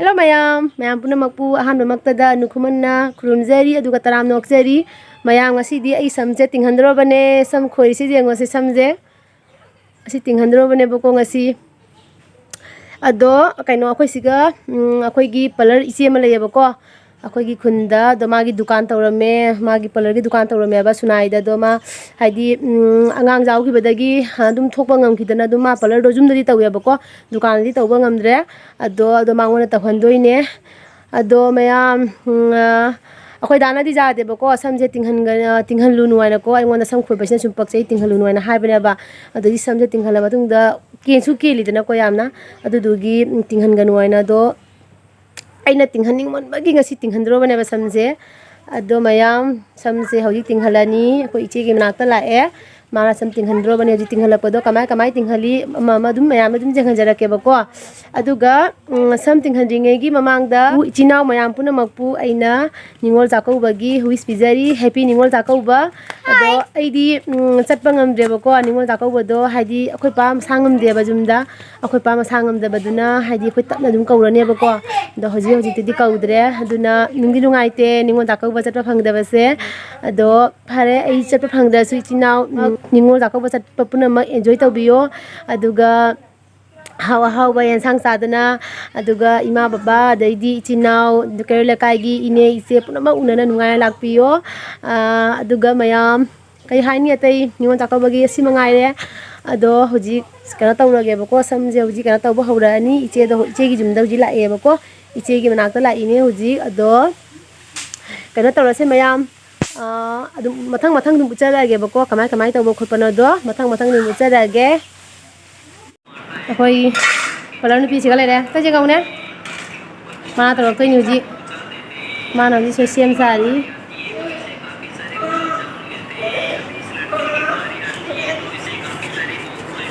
Hello mayam puna magpu ahan magtada nukumana kurumjari aduga taram nokjari mayam ngasidi ai samje tinghandro bane sam khoi si jengo se samje asi tinghandro bane boko ngasi ado kaino akhoi siga akhoi gi parlor iche ma leye bako akhoi gi khunda do magi dukan tawrame magi parlor gi dukan tawrame ba sunai da do ma haidi angang jaw gi badagi dum thokpa ngam khidana dum ma parlor do jumdari tawye bako dukan di tawba ngamdre ado mangona tawhandoine ado mayam akhoi dana di jade bako samje tinghanlu nuaina ko aingona sam khoi basina sum pakchei tinghanlu nuaina haibane ba ado di samje tinghala matungda kensu keli dana ko yamna ado dugi tinghan nuaina do aina tinghaning mon bagi ngasi tinghandro bane ba samje ado mayam samje hauji tinghalani ko iche gi manakta lae mara sam tinghandro bane hauji tinghalapado kamai tinghali mama dum mayam dum jenghanjarake bako aduga sam tinghandringe gi mamangda ichinaw mayam puna magpu aina ningol jakau bagi huis pijari happy ningol jakau ba ado aidi chatpa ngamdre bako ningol jakau bado haidi akhoi pa sangam de ba jumda akhoi pa sangam da baduna haidi akhoi tapna dum kaurane bako ado hoji tedi kaudre aduna ningdi lungaite ningol jakau ba chatpa phangda base ado phare ai chatpa phangda su ichinaw ningol jakau ba chatpa puna ma enjoy tawbiyo aduga hawa ba yansang sadana aduga ima baba daidi ichinaw kerala kaigi ine ise puna ma unana nungai lakpiyo aduga mayam kai haini atai ningol jakau bagi si mangaire ado hoji kana tawrage bako samje hoji kana tawba hawrani iche gi jumda hoji lae bako iche gi manakta laine hoji ado kana tawrase mayam adu mathang dum bucharage bako kamai tawba khotpana do mathang dum bucharage akhoi palan pi siga lere ta je gaune ma tawak kai nyuji ma na ji sem sari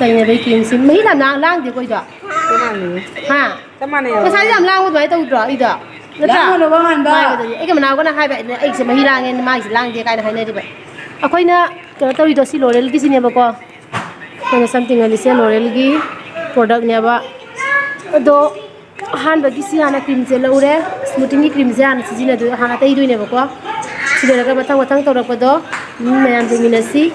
tay này bị kiếm xin mấy làm lang thì coi đó ha cái sai làm lang có tàu đó đi đó lang nó bao hành đó cái mà nào có là hai vậy ấy sẽ mấy lang nghe mai sẽ lang thì cái này hay này đi vậy à coi na cái tàu đi đó xí lore cái gì nhỉ bà con cái something là xí lore cái product nhỉ bà đó han bagi si hana cream je lore smoothing cream je hana si na do hana tai do ne bà con si lore cái batang tàu đó đó mayam je minasi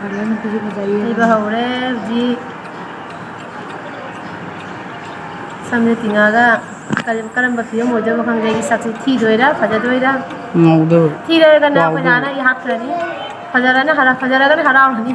colour ꯅꯨꯄꯤꯁꯦ ꯐꯖꯩꯌꯦ ꯇꯩꯕ ꯍꯧꯔꯦ ꯍꯧꯖꯤꯛ ꯁꯝꯁꯦ ꯇꯤꯡꯉꯒ ꯀꯔꯝꯕ ꯐꯤꯕꯝ ꯑꯣꯏꯗꯣꯏꯕ ꯈꯪꯗꯦ ꯑꯩꯒꯤ ꯁꯛꯁꯦ ꯊꯤꯗꯣꯏꯔꯥ ꯐꯖꯗꯣꯏꯔꯥ ꯉꯧꯗꯕ ꯊꯤꯔꯒꯅ ꯋꯥꯎꯗꯕ ꯄꯩꯁꯥꯅ ꯑꯩ ꯍꯥꯠꯈ꯭ꯔꯅꯤ ꯐꯖꯔꯒꯅ ꯍꯔꯥꯎꯔꯅꯤ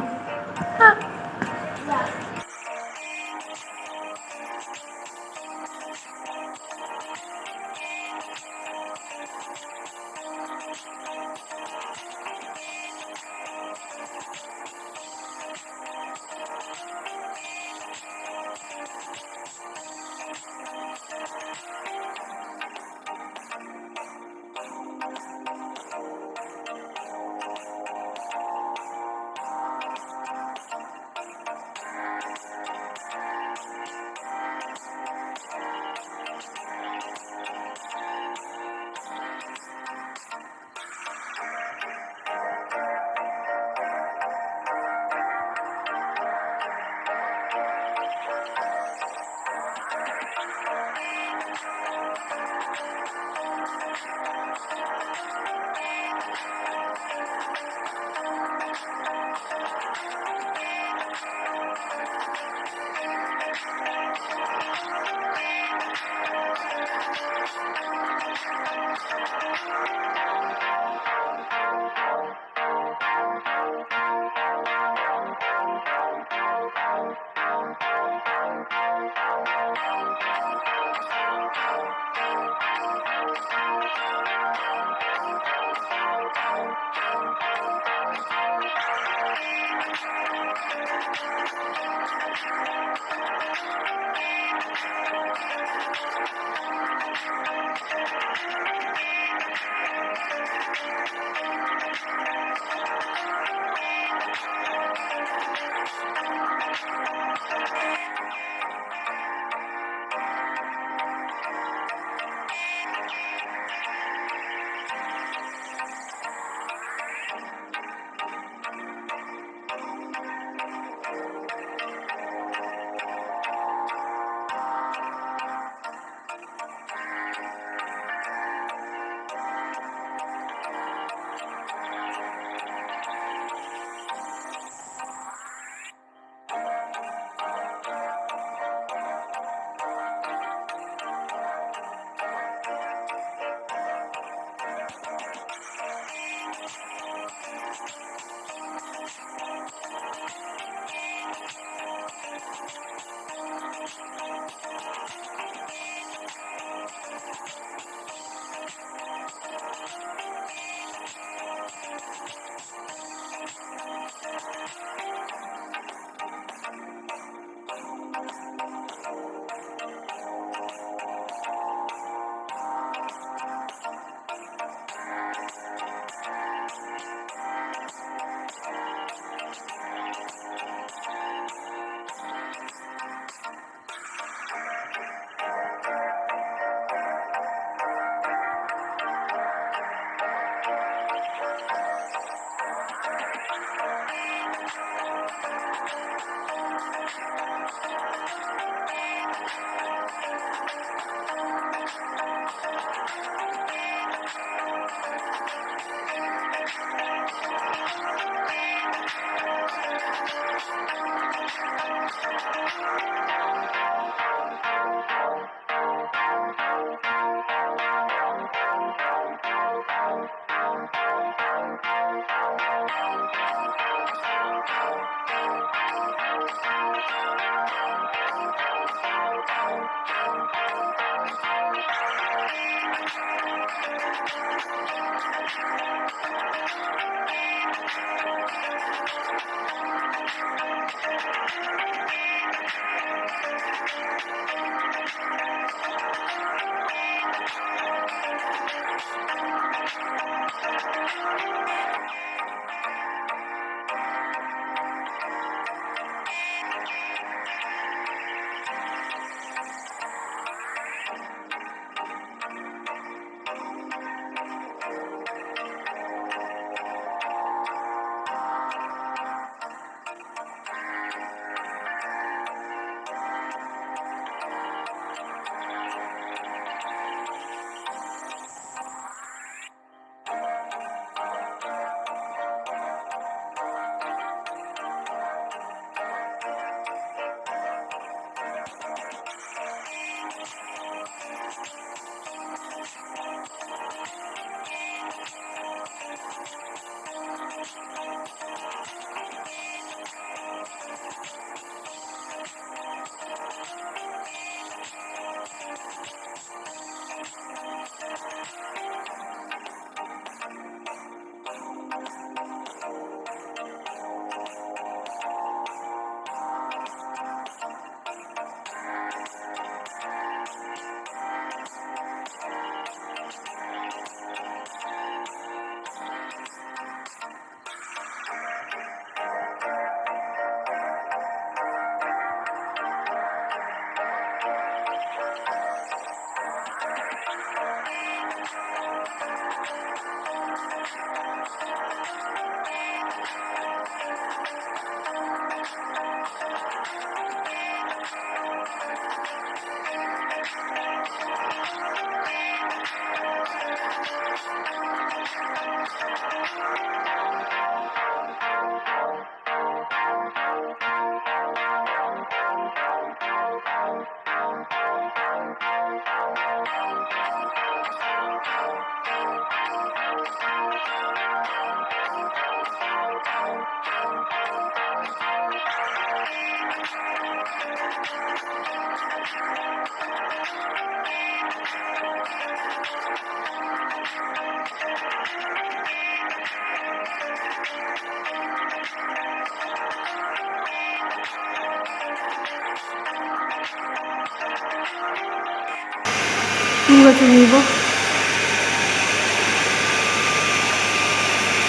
Tuga tumibo.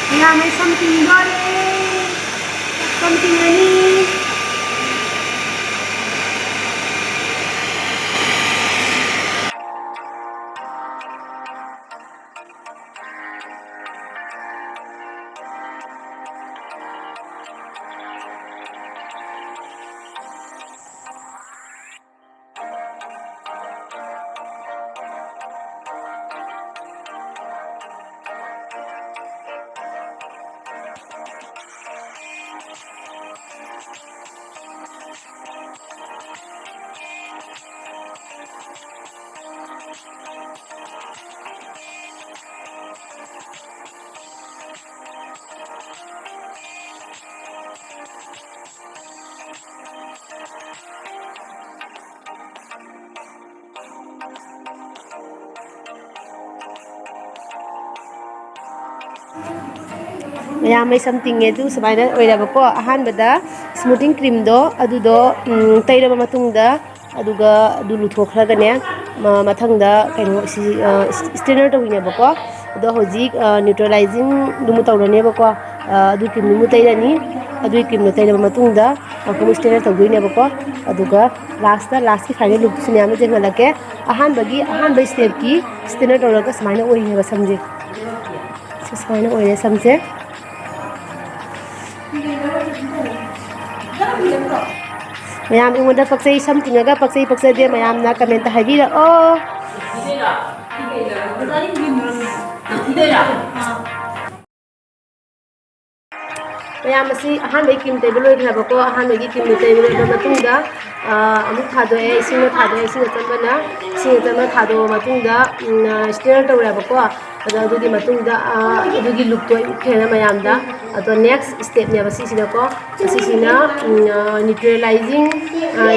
Kaya may something doon eh. Something ani. Mayam may something edu sumaina oirabako ahanbada smoothing cream do adudo tairaba matungda aduga adu luthokhragane mathangda kaino strainer tawinebako ado hojik neutralizing dumu tawranebako adu cream dumu tairani adu cream no tairaba matungda akum strainer tawinebako aduga last ki final look sunyam jengalake ahanbagi ahanba step ki strainer tawraga sumaina oireba samje sumaina oire samje Mayam ingunda paksai something aga paksai de mayam na comment habira oh mayam asi ahan bai kim table loi khaba ko ahan bai kim table loi matungda amuk thado e singa tambana singa tamba thado matungda stir tawraba ko adu di matungda adu gi look to khena mayam da ado next step ne basi sina ko asi sina neutralizing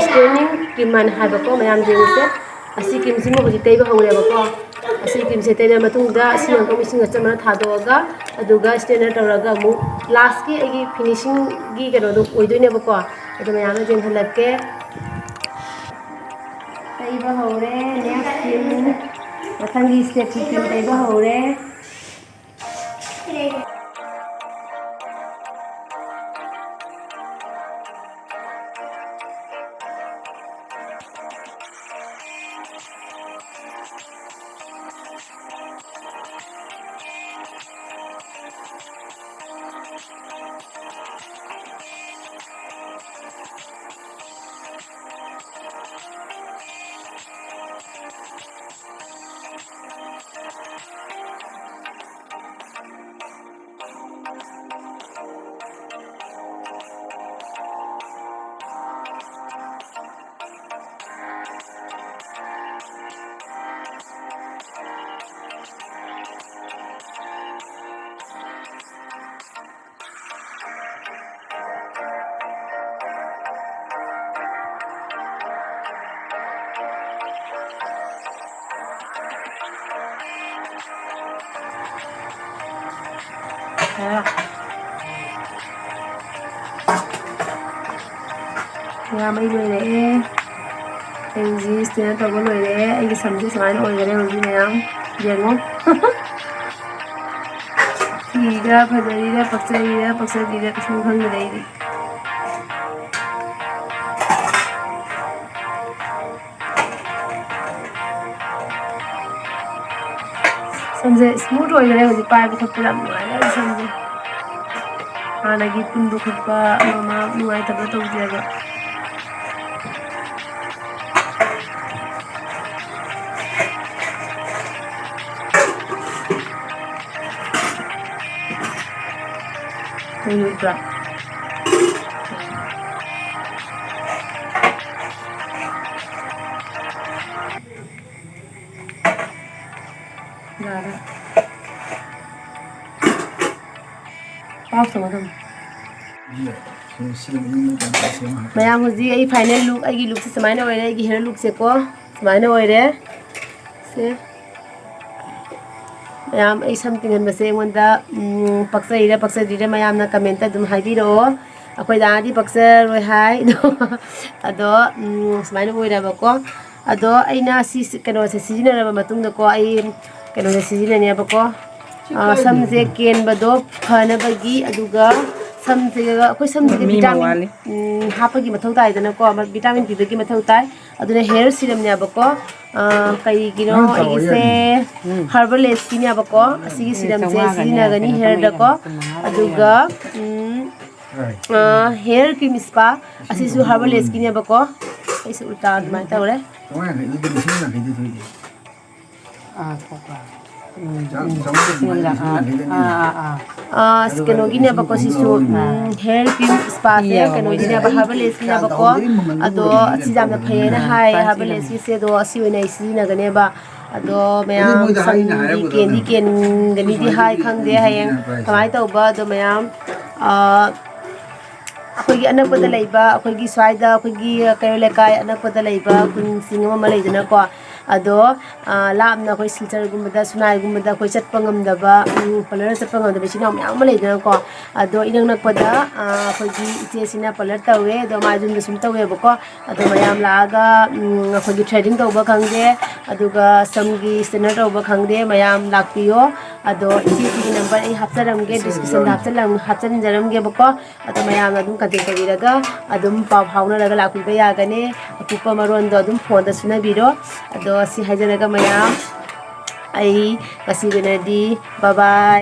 staining cream man haba ko mayam jengse asi cream simo bagi taiba hawre ba ko asi cream se taiba matungda singa ko misinga chamana thado ga aduga stainer tawraga mu last ki agi finishing gi kano do oidoine ba ko ado mayam na jeng halakke taiba hawre next cream mathangi step ki cream taiba hawre Mayam ai loi re enji stainer taw loi re ai samje samaina oigare hoji mayam yengo tiga phadari paksari kasum khang re samje smooth oigare hoji pai bu thapura nuai samje hanagi pundu khutpa mama nuai tabra tawdiaga ini berat nggak ada apa sama dong mayam hoji ai final look ai look se samaina oire ai hair look se ko samaina oire se mayam ai something an base ngonda paksai mayam na comment adum haibiro akoi da di paksar roi hai do ado samaina oira ba ko ꯑꯗꯣ ꯑꯩꯅ ꯁꯤ ꯀꯩꯅꯣꯁꯦ ꯁꯤꯖꯤꯟꯅꯔꯕ ꯃꯇꯨꯡꯗꯀꯣ ꯑꯩ ꯀꯩꯅꯣꯁꯦ ꯁꯤꯖꯤꯟꯅꯅꯦꯕꯀꯣ ꯁꯝꯁꯦ ꯀꯦꯟꯕꯗꯣ ꯐꯅꯕꯒꯤ ꯑꯗꯨꯒ ꯁꯝꯁꯤꯒ ꯑꯩꯈꯣꯏ ꯁꯝꯁꯤꯒ ꯚꯤꯇꯥꯃꯤꯟ ꯍꯥꯞꯄꯒꯤ ꯃꯊꯧ ꯇꯥꯏꯗꯅꯀꯣ ꯚꯤꯇꯥꯃꯤꯟ ꯄꯤꯕꯒꯤ ꯃꯊꯧ ꯇꯥꯏ ꯑꯗꯨꯅ ꯍꯦꯌꯔ ꯁꯤꯔꯝꯅꯦꯕꯀꯣ ꯀꯩꯒꯤꯅꯣ ꯑꯩꯒꯤꯁꯦ ꯍꯥꯔꯕꯦꯂꯦꯁꯀꯤꯅꯦꯕꯀꯣ ꯑꯁꯤꯒꯤ ꯁꯤꯔꯝꯁꯦ ꯁꯤꯖꯤꯟꯅꯒꯅꯤ ꯍꯦꯌꯔꯗꯀꯣ ꯑꯗꯨꯒ ꯍꯦꯌꯔ ꯀ꯭रीम ꯁ꯭ꯄꯥ ꯑꯁꯤꯁꯨ ꯍꯥꯔꯕꯦꯂꯦꯁꯀꯤꯅꯦꯕꯀꯣ ꯑꯩꯁꯨ ꯎꯜꯇꯥ ꯑꯗꯨꯃꯥꯏꯅ ꯇꯧꯔꯦ ꯀꯩꯅꯣꯒꯤꯅꯦꯕꯀꯣ ꯁꯤꯁꯨ ꯍꯦꯌꯔ ꯀ꯭रीम ꯁ꯭ꯄꯥꯁꯦ ꯀꯩꯅꯣꯒꯤꯅꯦꯕ ꯍꯥꯔꯕꯦꯂꯦꯁꯀꯤꯅꯦꯕꯀꯣ ꯑꯗꯣ ꯑꯁꯤ ꯌꯥꯝꯅ ꯐꯩꯌꯦꯅ ꯍꯥꯏ ꯍꯥꯔꯕꯦꯂꯦꯁꯀꯤꯁꯦ ꯑꯗꯣ ꯑꯁꯤ ꯑꯣꯏꯅ ꯑꯩ ꯁꯤꯖꯤꯟꯅꯒꯅꯦꯕ ꯑꯗꯣ ꯃꯌꯥꯝ ꯁꯝꯗꯤ ꯀꯦꯟꯒꯅꯤꯗꯤ ꯍꯥꯏ ꯈꯪꯗꯦ ꯍꯌꯦꯡ ꯀꯃꯥꯏꯅ ꯇꯧꯕ ꯑꯗꯣ ꯃꯌꯥꯝ ꯑꯩꯈꯣꯏꯒꯤ ꯑꯅꯛꯄꯗ ꯂꯩꯕ ꯑꯩꯈꯣꯏꯒꯤ ꯁ꯭ꯋꯥꯏꯗ ꯑꯩꯈꯣꯏꯒꯤ ꯀꯩꯔꯣꯜ ꯂꯩꯀꯥꯏ ꯑꯅꯛꯄꯗ ꯂꯩꯕ ꯈꯨꯟꯁꯤꯡ ꯑꯃ ꯂꯩꯗꯅꯀꯣ ꯑꯗꯣ ꯂꯥꯞꯅ ꯑꯩꯈꯣꯏ ꯁꯤꯜꯆꯔꯒꯨꯝꯕꯗ ꯁꯨꯅꯥꯏꯒꯨꯝꯕꯗ ꯑꯩꯈꯣꯏ ꯆꯠꯄ ꯉꯝꯗꯕ ꯄꯥꯔꯂꯔ ꯆꯠꯄ ꯉꯝꯗꯕ ꯏꯆꯤꯜ ꯏꯅꯥꯎ ꯃꯌꯥꯝ ꯑꯃ ꯂꯩꯗꯅꯀꯣ ꯑꯗꯣ ꯏꯅꯛ ꯅꯛꯄꯗ ꯑꯩꯈꯣꯏꯒꯤ ꯏꯆꯦꯁꯤꯅ ꯄꯥꯔꯂꯔ ꯇꯧꯋꯦ ꯑꯗꯣ ꯃꯥ ꯌꯨꯝꯗ ꯁꯨꯝ ꯇꯧꯋꯦꯕꯀോ ꯑꯗꯣ ꯃꯌꯥꯝ ꯂꯥꯛꯑꯒ ꯑꯩꯈꯣꯏꯒꯤ ꯊ꯭ꯔꯦꯗꯤꯡ ꯇꯧꯕ ꯈꯪꯗꯦ ꯑꯗꯨꯒ ꯁꯝꯒꯤ ꯁ꯭ꯇꯦꯅꯔ ꯇꯧꯕ ꯈꯪꯗꯦ ꯃꯌꯥꯝ ꯂꯥꯛꯄꯤꯌꯣ ꯑꯗꯣ ꯏꯆꯦꯁꯤꯒꯤ ꯅꯝꯕꯔ ꯑꯩ ꯍꯥꯞꯆꯔꯝꯒꯦ ꯗꯤꯁꯀ꯭ꯔꯤꯞꯁꯟꯗ ꯍꯥꯞꯆꯤꯟꯖꯔꯝꯒꯦꯕꯀோ ꯑꯗꯣ ꯃꯌꯥꯝꯅ ꯑꯗꯨꯝ ꯀꯟꯇꯦꯛ ꯇꯧꯕꯤꯔꯒ ꯑꯗꯨꯝ ꯄꯥꯎ ꯐꯥꯎꯅꯔꯒ ꯂꯥꯛꯄꯤꯕ ꯌꯥꯒꯅꯤ ꯑꯀꯨꯞꯄ ꯃꯔꯣꯟꯗꯣ ꯑꯗꯨꯝ ꯐꯣꯟꯗ ꯁꯨꯅꯕꯤꯔꯣ ꯑꯗꯣ ꯁꯤ ꯍꯥꯏꯖꯔꯒ ꯃꯌꯥꯝ ꯑꯩ ꯉꯁꯤꯒꯤ ꯑꯣꯏꯅꯗꯤ ꯕꯥꯏ ꯕꯥꯏ